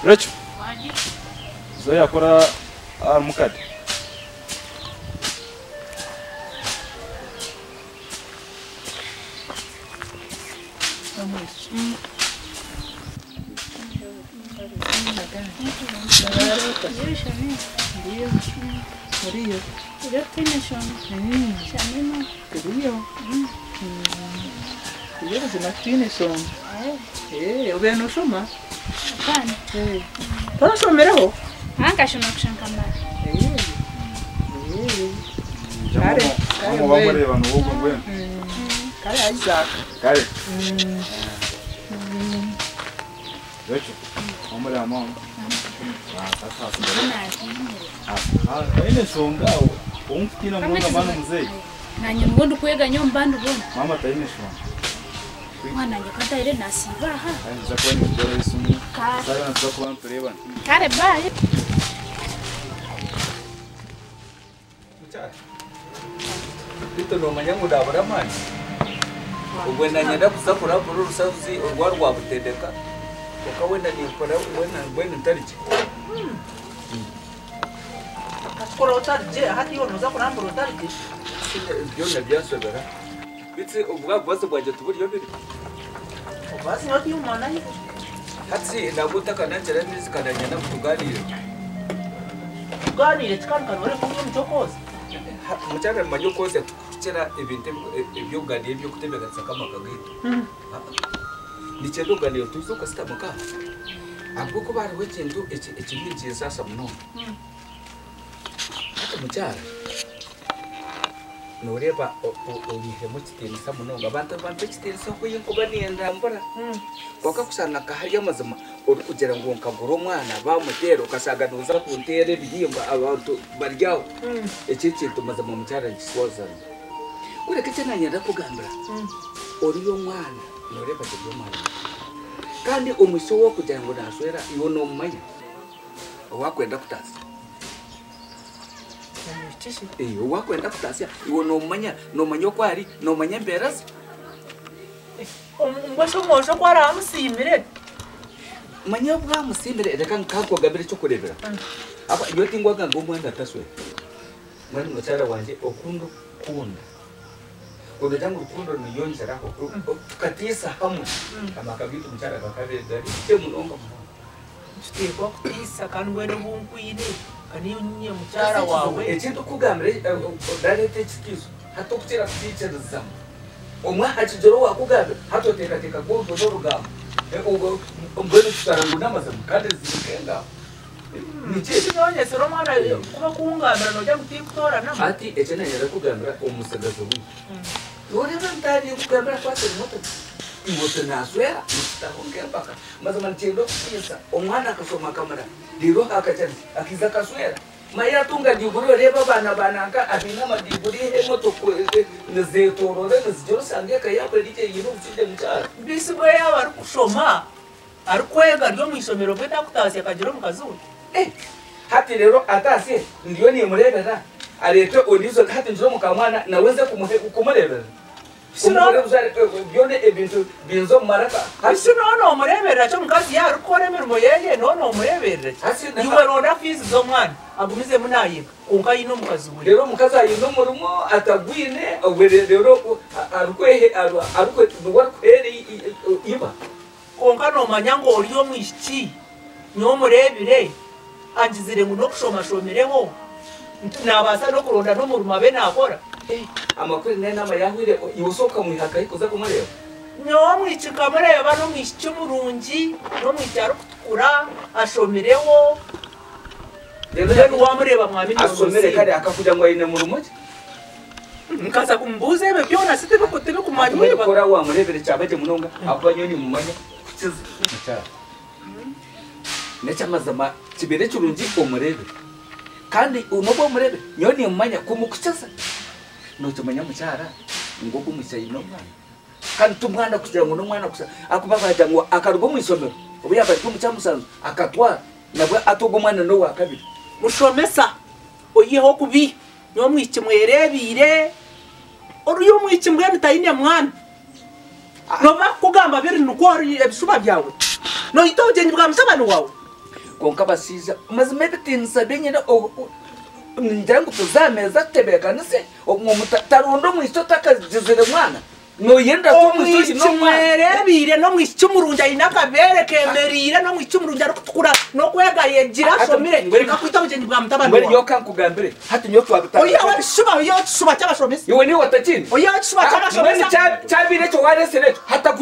Rachel. Zoya akora mukadi. Ini songa umfina mwana mwana mzee. Nanye ngondo kwega nyombandu bona. Mama taine shwa. Mwana ngekata ile nasibaha. Za kwani ndore sumu. Sasa nataka kuwa mpereba. Kare bye. Mchana. Bito no manyangu dabara mani. Ubwenda nyenda kusakura puru rusazi urwarwa butendeka. Ukawenda ni kora wena ntariki. Kora utarije hati yo noza kurambura utarije. Byo nabyasobera. Bitse ubwa bwase bwaje tuburi yo biri. Basi hati umwana yibo. Hati ndagutaka nanjera nisi kadanya na kuganira. Kuganira tkanka wale kumwe mchokoza. Muchana manyo kose tukira ibintu ibyo ganiye byo kutebega kama kagito. Nichendo ganiyo tuzuka sitamaka. Abuko bari wekintu ekibinjiye sasa muno. Muchara noreba oyihe mu kitenisa muno abantu kitenisa ko yinkuba nienda mbora kwaka kusana kahariya mazima uri kugera ngo nkagura umwana bamutera ukasaga nuza kuntere bihimba abantu baryaho kintu mazima muchara giswazana ureke cyane nyenda kugambira uri yo mwana noreba cyo mwana kandi umuso wo kugira ngo naswera iyo no mumanya wakwenda kutaza wakwenda kutasia iwo no manya kwari no manya mberazi ngwasho mosho kwara amusimire manya bwa musimire reka nkako gabire cyo kurebera aba iyo tingwaga ngo mwanda taswe mwani mucyara wanje okundo kunda urujango rukundo niyonjera ko katisa hamwe amakabito mucyara bakabere dari cyo munonga Chiteko kutisa kanwene bunkwine kani unye muchara wawe ekintu kugambre dalete chikizo hatokutera kuchiriza omwa hachijoro wakugambe hatoteka teka gogo zorugamba ngwene tutarangu namaza mukade zikenga niche sinonye sero mwana kuba kungambira no jamu tikutora nama ati echena yara kugambira omusagazo wi none bantari kugambira kwase moto imoto naswera mutahonge mpaka maza manchendo kisa omwana akasoma kamera liro akachani akiza kaswera maya tunga diguri reba bana anga abina madiguri emoto ko nezetorore nezijoro sange kayabwe dike yino utinde mutara bisibwe yaba kusoma arikwega ryo mwisomero bweta kutasi akagiro mukazuru hati rero atasi ndiyo ni murebera arete onizo hati njiro mukamwana naweze kumurebera Sinone byone ebintu binzo maraka sinone umurebera cyo mukazi ya rukoremera moyeye none umurebera iwe ronda fizi zo mwana agumize munayiba kunka yino mukazi we rero mukazi ayino murumo atagwine rero arukwehe arukwe duwarkwere iba kunka no manyango oriyo mwishiki nyo murebire anjizire ngo no kushoma shomereho nabasa no kuronda no muruma be nakora amakuru nena mayahwire ibusoka mu ihaka ikoza kumureba nyo mwicika mureba no mwishiki murungi no mwicyaro kutukura ashomereho rero wamureba mwami asomere kare akakuja ngo ayine mu rumoje nkaza kumbuze be byona site bikote bikumanywe bakora wa murebere cyabaje munonga abanyoni mu manya kukiza cyara necha mazama kibere cyurungi umurebe kandi unobo murebe nyoni mu manya kumukukiza no tumenya mucyara ngo kumusayino mwana kandi tumwana kugira ngo no mwana kusa akubabaja ngo akarugo mu isomero ubuyaba tumucyamusanzu akatwara nabwo atogo mwana no wakabiri mushomesa oyeho kubi nyo mwiki mwerebire Uriyo mwiki mbwene tayine mwana. Nova kugamba biri nuko ari ebisuba byawe. No itogenye bwa musabano wawe. Konka basiza mazime bitinsa benyine ngira ngo tuzameza tebeka nise umutarundo mwisto takazizire mwana no yenda ko mwisto no mwerebire no mwishyumurunja inakabere kemerire no mwishyumurunja rukutukura no kwega yegira somire kakwita bugenyi bwa mutabano ngwe yo kankugambire hati nyo twabita oya washuba cyabashomesi yewe ni watakini oya washuba cyabashomesi cyabire cyo warese hata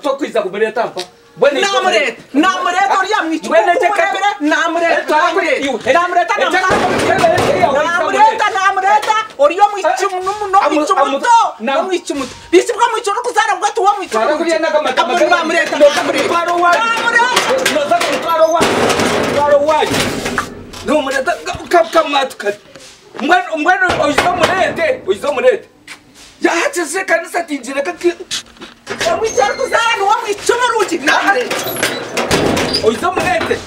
to kwiza kubere tampa namureta uriya mwicumu namureta uriyo mwicumu no mwicumu bisibwa mwicumu kuzara bwatu wa mwicumu namureta yahatse kanisa tinjira kaki wicara kuzara ni wa mwicumu ruki namureta oyizo murete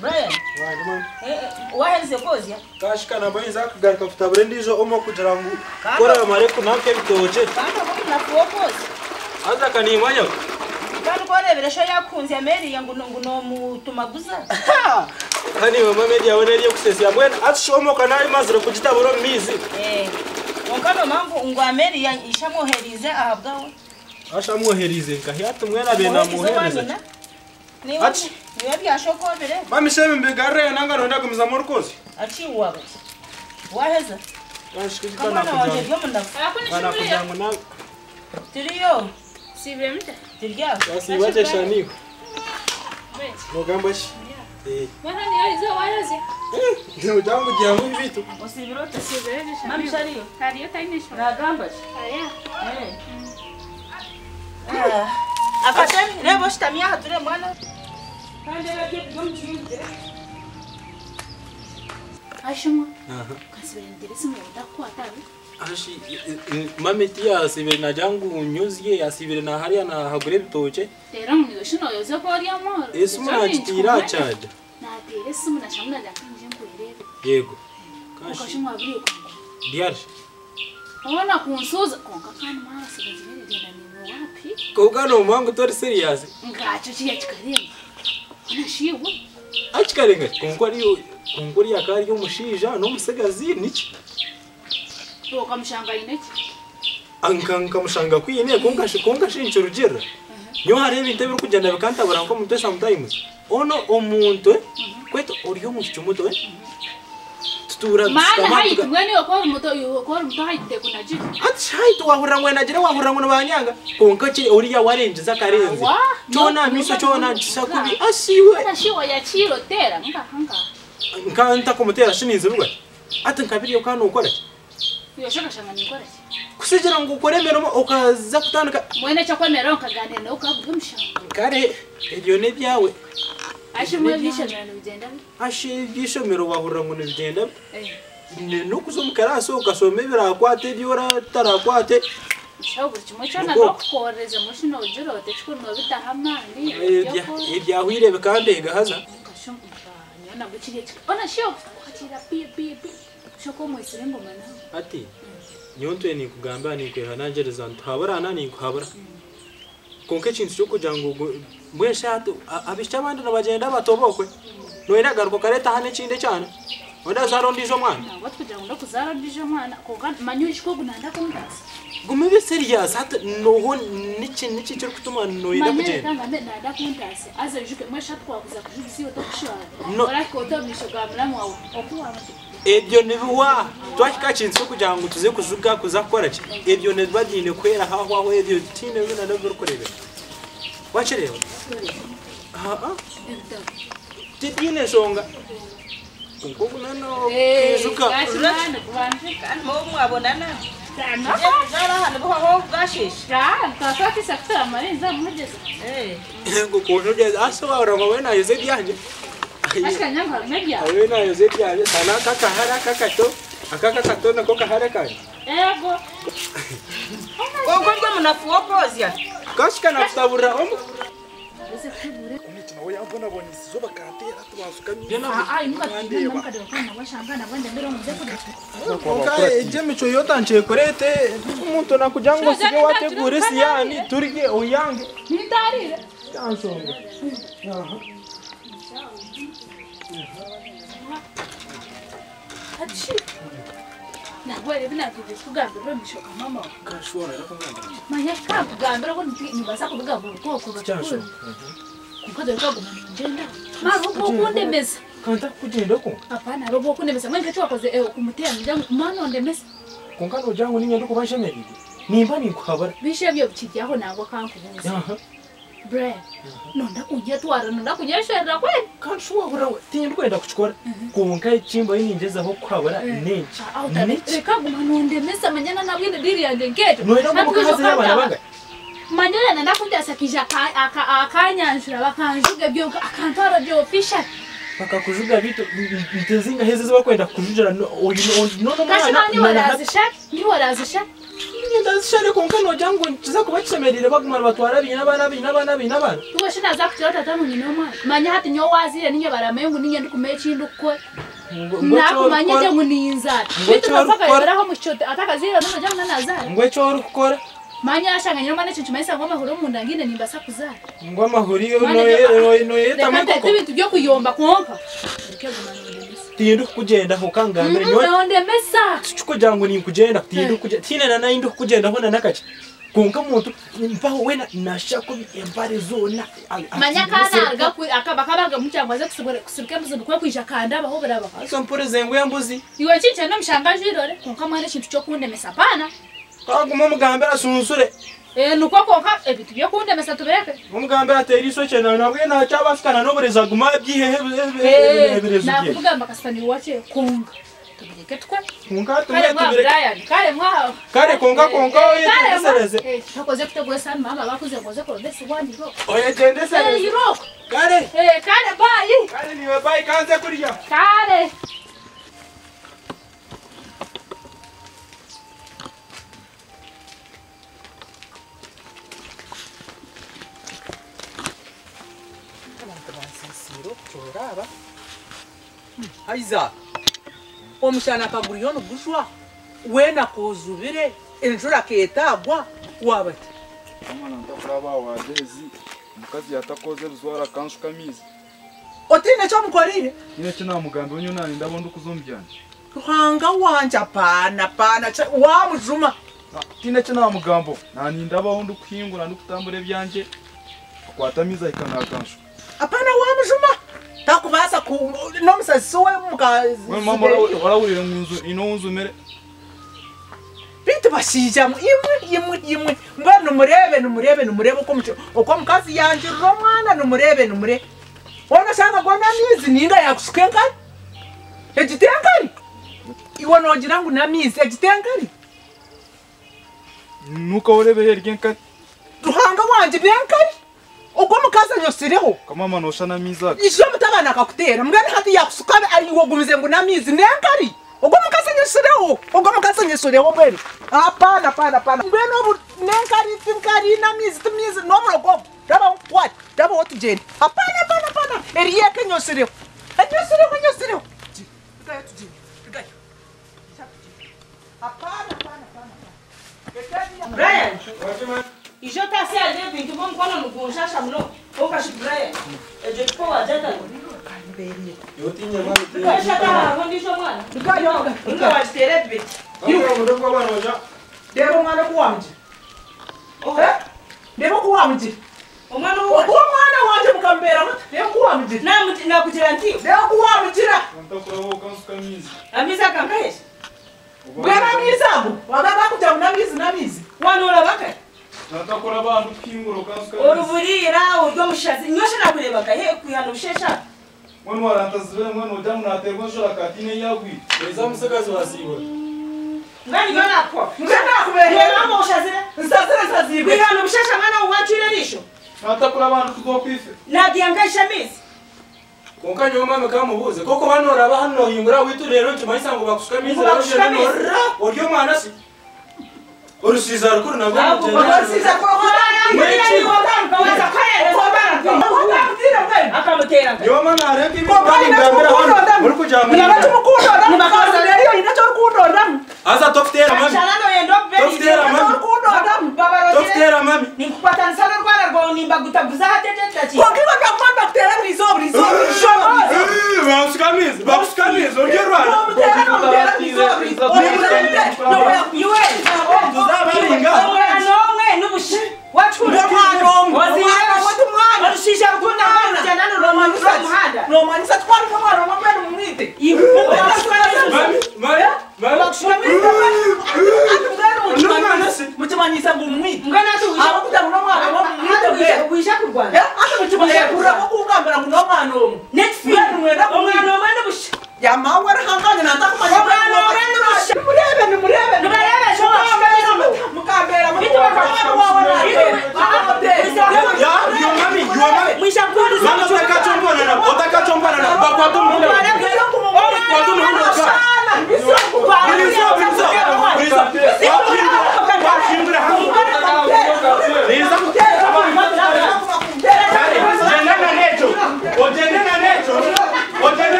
Brian waheze kozya kashikana bayiza kugaruka kutabure ndijo omo kugira ngo kora mareko nake bitoje kandi ubundi nafuwo kozya aza kanimanya kandi korebera sho yakunze Mary ngo no mutumaguza hani mama Mary yabone riyo kusesi yamwena atshomo kana imazire kugitaburo mizi Onkano mambo ngo Mary ishamwoherize ahabwawe ashamwoherize kahiyatu mwena bena muhereza Ati niwe byashokobere mami sheme mbegare nanga nonda kumza morkozi ati wawe waheza bashikije kana waje byo mundafu kana kujango na tiriyo Sibemta. tirya yasibaje shaniho mugambashi Wana ni alizo warazi. ndio jangu gihamu vitu usibirota Sibemta. mami shariyo Kariyo tainisho. nagamba Aya. akatemi rebo shitamia hature mwana Ashuma. Kasibere ndirisi mu ndakwata. ashi mami tia sibere na jangu nyuzie yasibere na hariya na hagure bitoke Tera mu shino yoze ko ari amoro. esuma kitira chaja Na tere simu na shamuna da kanje ngwere. yego Ukashimwa abiri ko. diarsha Ona kunsuza konka kandi masi bazire genda ni wapi? kogano mangu tori serious Ngacho chiya chikarema. Ona shiwe. achikarenga konkori yakari yo mushija no musegazi niki Toka mshanga ineki. ankanka mushanga kwine konka shincho rugera nyo harebe intebe kugenda bikanta baranko mutwe sometimes ono omuntu kweto oriyo mushumuto tutura Mana hayi kumwene yokora muto hayite kunaji. ati hayi wahurira ngwena gira wahurira ngwena banyanga konka ki oriya warenjiza karenze chona miso chona sakubi asiwe Ona shiwe ya chiro tera ngahanga. nkanta kumutera shinize bwa ati nkabiriyo kano ukora Yoshaka shanga nikora. kusigira ngo ukore meroma ukaza kutandika Mwene chakwa mero kagane no kavuga mshanga. kare ibyo ne byawe Ashimwe bishana bigenda. ashe byishomero bahurira ngo nibigenda Eh. no kuzumukaraso ugasome birakwate byora tarakwate Shabu kimwe cyana bakoreza mushino ujiro techiko no bitahamani. ibyahwire bikande gahaza Kashum nyana guchiriye. Ona shio kwatira pi. Shoko mwesire ngoma na. ati nyontwe ni kugamba ni kwehanangereza ntabara nani kuhabara konke kintu cyo kugira ngo mweshatu abisha abandi nabagenda batobokwe noera garuko kareta hane kinde cyane wenda zaro ndijo mwana Ntabwo tukugira ngo ndakuzara ndijo mwana koga manyushi ko gunanda kuntasi. gume be serious hata noho niki cyo kutuma noera kugenda Manyushi kanga nanda kuntasi. Aza yuke mwesha twakuza kujisiyo tokushwara. No. Ora ko tomisho gamla mwawo. Okuwa. ebyo nibiwa twashika kintu cyo kugira ngo tuze kuzuga kuzakora ki ebyo nibadine kwera haho ebyo tine bina ndabyo kurebe wachereba tidine songa konko nano kizuka kandi mo mwabonana zara hano bo gashisha Kakati sakta marenza mugeza. ngo kono je asora ngo wena yeze byanje Ashika nyanga media. awena yeze byanje sana kakahara kakato akakato nako kahara kanje Ego. kongo ngo munafuwo kozya kashika nafutabura omo ese kwibure umukino we yambona abonye isizo bakatera tubasukanye mukadeba kana washangana bwende mbere muze kudata konka eje mico yotanche korete umuntu nakujango sige wategure siyani turye oyange nindarire yansonga ati nagwere binakije kugambira mishoka mama kashora rakangambira manya kugambira ko nibasa kugambira koko bakuru kuko dore kagumana ngenda marubo kundemeza kanta kugenda ko hapana robo kundemeza mwenye kitu wakoze kumutera njyangu mano ndemeza konka no jango ninyendo kubashemerire nimba nikwabara bishe byo bikijyaho nangwa kankubuza Brian, nonda kunyatwara nonda kunyashera kwe kanshwa burawe tindu kwenda kuchikora konka chimbo ininjeza ho kwabara nenchi reka guma nondemeza manyana nabwine diri yange ngeto noenda mukazi n'abana banga manyana nanda kundasakija akanyanjura bakanjuga byo akantara byo fisha bakakujuga bito bitezinga heze bakwenda kujujara no mwana ni warazisha ndazishare konka no jango nchiza kubachemerire bagumana batwara n'abana tuwe shina za kutirota tamu nyine mwana manya hati nyo wazire ninyo baramengu ninyo ndikumecindu ko nakumanya je nguninza bitu bafaka yaraho muchote atakazira no jango nanazara ngwe cyo ukora manya ashanga nyuma n'icyo cyumesa ngoma horo mu ndangine nimbasa kuzara ngoma hori no yeta tamako ibintu byo kuyomba konka tindu kugenda ho kangambere nonde mesa kugira ngo ni kugenda tindu kugenda tinena na indu kugenda hona nakaje konka muntu mbaho wena nashako empare zona manya kana akabaga mucyangwa ze kusubika muzindu kwa kwisha kanda baho baraba aso mpore zengu yambuzi iwe cyice no mshangaje irore konka mwana kintu cyo kundemesa pana kaguma mugambera asunsure nuko konka ebitu byo kundemesa tubereke umugambera atera iso cyane nabwe na cyabashikana no bureza guma byihehe birezo na kugamba kasani wache konka tubireke twa konka tubireke kare konka yetendesereze takoze kutegwesa mama bakuze ngoze ko ndese wandiro oya tendesereze yiro kare kare bayi kare niwe bayi kanze kuriya kare Choraba. Aiza. Omushana kaguriyo no bushwa. Wena kozubire enjura ketagwa wabati. mwana ndakuraba wadezi mukazi yatakoze ruzwara kanshu kamizi Otine cyo mukorire. nyine cyo namugambe onyo nani ndabonda kuzombyanyi Ruhanga wanja pana wa mujuma. tine cyo namugambo nani ndabaho ndukwingura ndukutambure byanje kwatamiza ikana kanshu Apana wa mujuma. Takubasa ku no musasi we mukazi. we mama warawurire munzu ino unzu mere Bitu bashija imwe mba numurebe uko mukazi yanje ro mwana numurebe Ona shaka gona mizi ninga yakusukengani ejitengani iwo nogirangu na mizi ejitengani nuko urebe yergenka ruhanga wanje benkani uko mukazi nyosireho kama mama noshana miza isho mutabana akakutera mbwana hati yakusukana ari wogumize ngo na mizi nenkari uko mukazi nyosireho bwenu apana mbeno nenkari tinkari na mizi no murogo daba otujeni apana eriyeke nyosireho Gaya tujeni gaya apana Brian ijo tasi ali bintu bom kono nukunshasha mno okashi Brian ejo tipo wajata yotinya mwana kasha ka kondisho mwana nga wachitere bit ndoko bana oja debo mwana kuwamji debo kuwamji omwana wanje mukambera debo kuwamji na kujira nti debo kuwamjira ntakurabo kansu kamizi amisa kankaes bwana mizabu wagaba kuja na mizi wanura baka natakora abantu kwingura kansu kamizi oruvurira urwo mushazi nyosha nakureba kahe kuyana ushesha mwana warantazire mwana ojamu naterwa shora katine yagwi eza musakazi wasibo ngani ngana ko ngana kubere mama ushazira nsazira kuyana ushesha mwana uwachire risho natakora abantu kuzokwife nadiyangasha mizi konka nyoma mekamubuze koko banora bahano yingura witu rero kimayisa ngo bakushikamize oryo mwana si orusiza rukuru nabwo Siza ko Yo mana areke ibi kandi ngambira hano muri kujamura asa toftera mami toftera mami nikupatanisana rwana rwawe nimba gutaguza hatetetachi babusikamizi uryo rwana tuzabaringa nomwe nubushi wachura washisha rukunda kujana nomanisa twari kamara mabene mumwite muchimanyisa ngumwite abakutangura mwana mumwite wisha kurwana muchimanyisa kungambira ngo nomwana omwe next year umwana omwe nubushi yamawera hanganye natakumanya murebe mukambera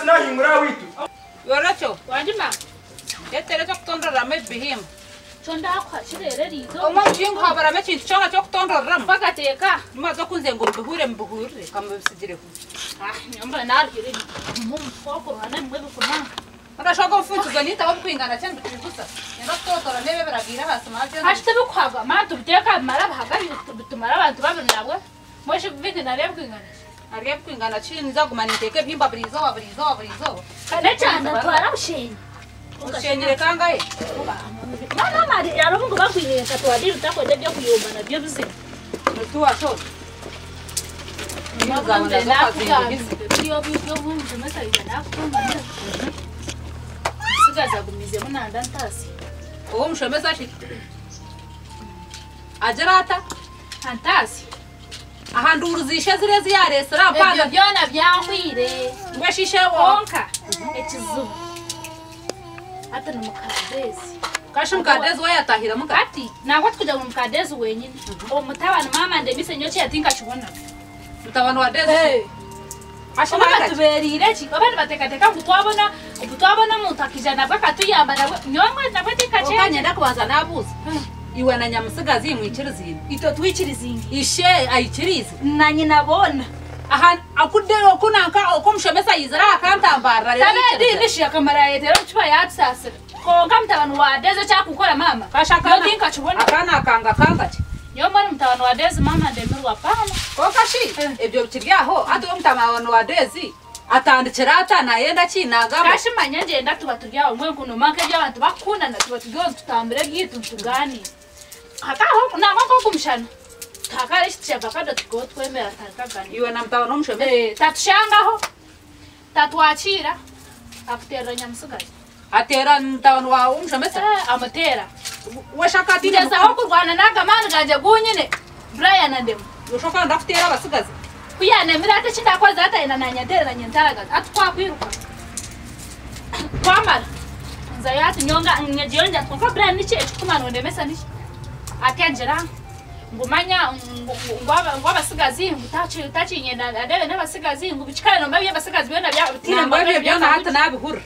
nahimura witu Yoracho, wajima. Yetere cyo kutondora mebihim. Chonda kwa chirere rizo. Omujingo habara mechi chonga cyo kutondora Bakateka. mazo kunze ngo bihure mbuhure kamubisigira ku. Nyamba narire. Mumfoko hana mwe kumanga. Urashaka ufutuza nita wakwingana cyane bitugusa. Yenda kutondora nebe baragira hasi maze. Hashite bukwaga matu biteka mara bahagari bitumara abantu babonabwe. Moshe bindi narebwingana. Ariye kwingana chini za kumaniteke bimba brizo wabrizo. Kana cyane twara ushenye. Ushenyere kangaye. Mama mari yarongo bakwirira katwadi utakoje byo kuyomba na byo bizima. Mutuwa so. Naganda nakukazi. Byo bumve masayida nakumva. Sigaza gumize munanda ntasi. Uwo mushomeza ati. Ajarata Antasi. ahandu uruzishe zirezi ya restaurant Ibyo byona byahwire. ngweshishe wo Konka. Ekizubu. Ata no mukadezi. kashi mukadezi wayatahira muka Ati nagwa tukujya mu mukadezi wenyine. Uwo mutabana mama ndemise nyoche yatinka kibona. mutabano wa dezi Ashobora batuberire ki abandi batekateka kutwabona muntu akijana bakatuyamba nabwo nyomwe nabwo tikache. okanye ndakubanza nabuza iwe na nyamusigazi imwikirizi Ito twikirizingi. ishe ayikirizi Nanyi nabona. aha akudero kunanka okomshomesa yizara akantambara Tabedi nishi akamara yetera chupa ya atsase. Konka mtabano wa dezi cha kukora mama. kashaka Yotinka kibona. akana kanga Nyomwe mtabano wa dezi mama ndemirwa pana. kokashi ebyo kiryaho ati mutabano wa dezi atandikira atana yenda kinagamo Kashimanya ngenda tuba turyaho mwe kuno manke by'abantu bakundana tuba turyoze tutambire byitu tugani. Akaho nako kumshana. Takari shichaba kada tuko twemera takagani. iwe na mutabano mushomesa Tatushangaho. Tatwachira. Akutera nyamusigazi. atera mutabano wa umushomesa Amatera. washaka ati Tigeza aho kurwana nagamana ganje gunyine. Brian andemo. ushaka ndakutera abasigazi Kuyanemira ate chindakoze ata ina nanyatera na nyentaraga. Atukwapiruka. Kwamara. Nzayati nyonga nyejionja twaka Brian niche echukumana ndemesa niche. Atenjera. Ngumanya ngwabasigazi utachi nyenda adebe n'abasigazi ngubikana no mabi y'abasigazi byona bya tira mbabe byona hata nabihura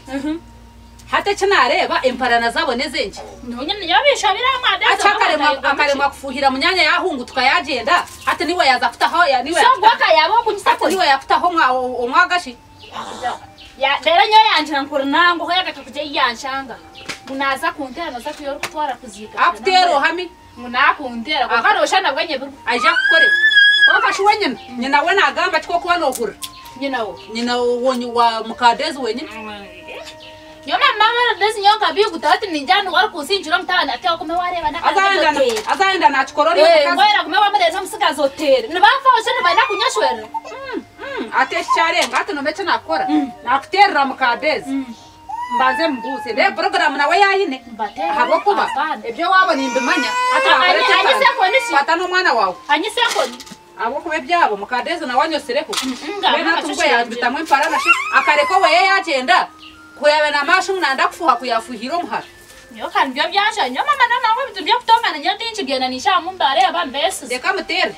hata kinareba imparana zabone zenje Nyonyine yabisha biramwadaza. akaremwa kufuhira munyanya yahungu tukayagenda hata niwe yaza kutaho ya niwe So gwaka yabo hata kunyisako. niwe yakutaho umwagashi Ya dera nyo yanjira nkuru nango hoya gatukuje yanshanga. munaza kuntera naza kuyora kutwara kuziga aputero hami munakuntera ko karosha nabwanye buru aja kukore wakashe wenyine nyina we nagamba kiko kuba nokura nyina wonyi wa mukadezi wenyine nyoma mama ndezi nyonka biyo gutati ninjana wari kusinjira mutana ateko kume wareba azaenda na chikorori ngoera kume wamere no musigazi hotel nibafa oshene baina kunyashwera ate charenga ate no mecha nakora nakuterera mukadezi mbanze mbuze le program nawe yayine habo kuba ebyo wabona imbimanya anyise konisi fata no mwana wawe anyise koni abo kuba byabo mukadezi na wanyosereho bena tungwe yabitamwe parana shi akareko we yagenda kuyabe na mashu nanda kufuha kuyafuhira muhara yo kan byo byasha nyoma mana nawe bitu byo kutomana nyati inchigena nisha mumbare abambese deka mutere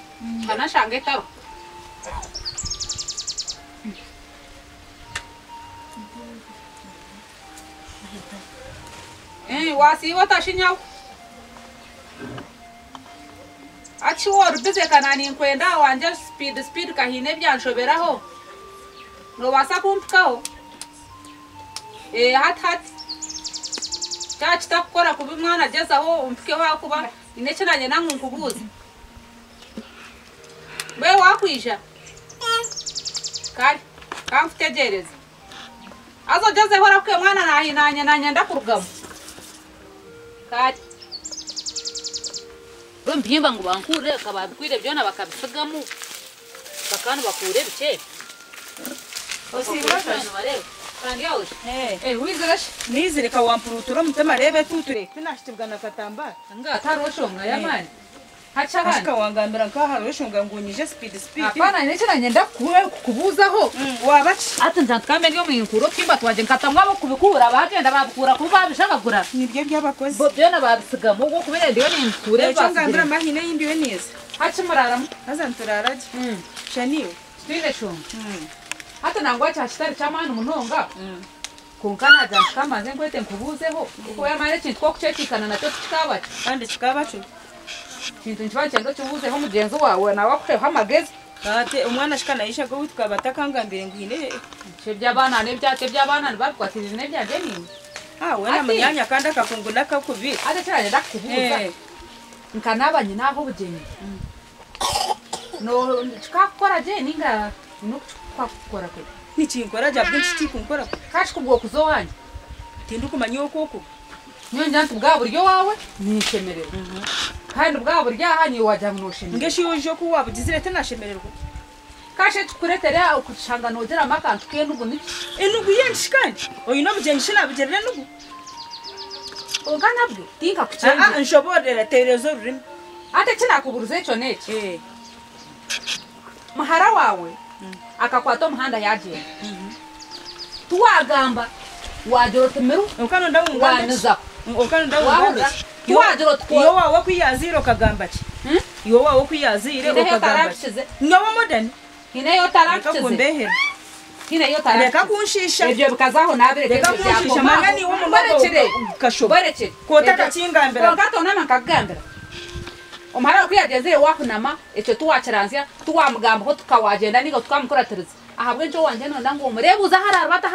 kana shange tawo wasi wata shinyao achi wor bize kanani kwenda wanje speed kahine byanshoberaho no wasa kumpikaho hat chachi takora kubi mwana jezaho umpike wakuba inechenanye nangu nkubuza we wakwisha kali kamfutegereza azo jeze hora kwe mwana nahinanye nanye ndakurugamo kali rompimba ngo bankure kabakwire byona bakabisigamu bakana bakure bice osibafano bareba kandi yawe wizirash nizireka wampurutura mutema rebe tuture tunashitibwana katamba nga taroshonga yamani hacha bana ashika wangambira nkaharoshonga ngunyije speed apana inechenanye ndakubuzaho wabachi ati nzantkambe nyo mwinkuro kimba twaje nkatamwa bo kubikura bagenda babikura kuba bishakagura nibyo byabakoze bo byona babisigamo go kubere ndiyo ninkure bangambira mahine yimbiwe neza hacha muraramo azanturaraje shaniwe twire shonga hata nangwa cyashitari cyamana umunonga kunkana zantkamaze ngwete nkubuzeho kuko yamare kintu ko kucekikana nacyo kikabaca kandi kikabacu kintu nchibachendo chubuzeho mugenzi wawe nawe akweho amagezi ate umwana ashikana yishaga witwa batakangambire ngwine cyo byabana ne byate byabana bakwatirize ne byaje nini wena munyanya kandi akakunguna kakubira ate cyane ndakubuza nkanabanye naho bugeni no chikakora je ninga no chikakora kwe nichinkora jabwe nchikunkora kashi kubwo kuzowanya tindu kumanyo koko nyonja ntubwa buryo wawe nishemerera kandi ubwa buryo ahanyi wajya munoshemerera ngeshi yoje ko wabugizire tenashemererwa kashe tukuretere ukushanga nogera makantu kendugo ni enugu yenshikandi oyino bugeni shina bugerere nugu oganabwe tinka kuchenje nshoborera terezo rurimi ate kina kuburuze cyo neke mahara wawe akakwata umuhanda yaje tuwagamba wajoro temeru ukano ndawunganda ukano ndawunganda tuwajoro iyo wawe kwiyaziro kagamba ki iyo wawe kwiyazire ukagamba nyoba modern ineyo tarakiteze ineyo tarakiteze reka kunshisha ibyo bikazaho nabireke byakoma mangani wo mubarekere kashoboreke kotaka kingambira kongato nama kagambira umara kwiyageze wakunama icyo tuwakiranzya tuwamugamba ko tukawagenda nigo tukamukurateriza ahabwe njo wanje none ngo murebuza harara bata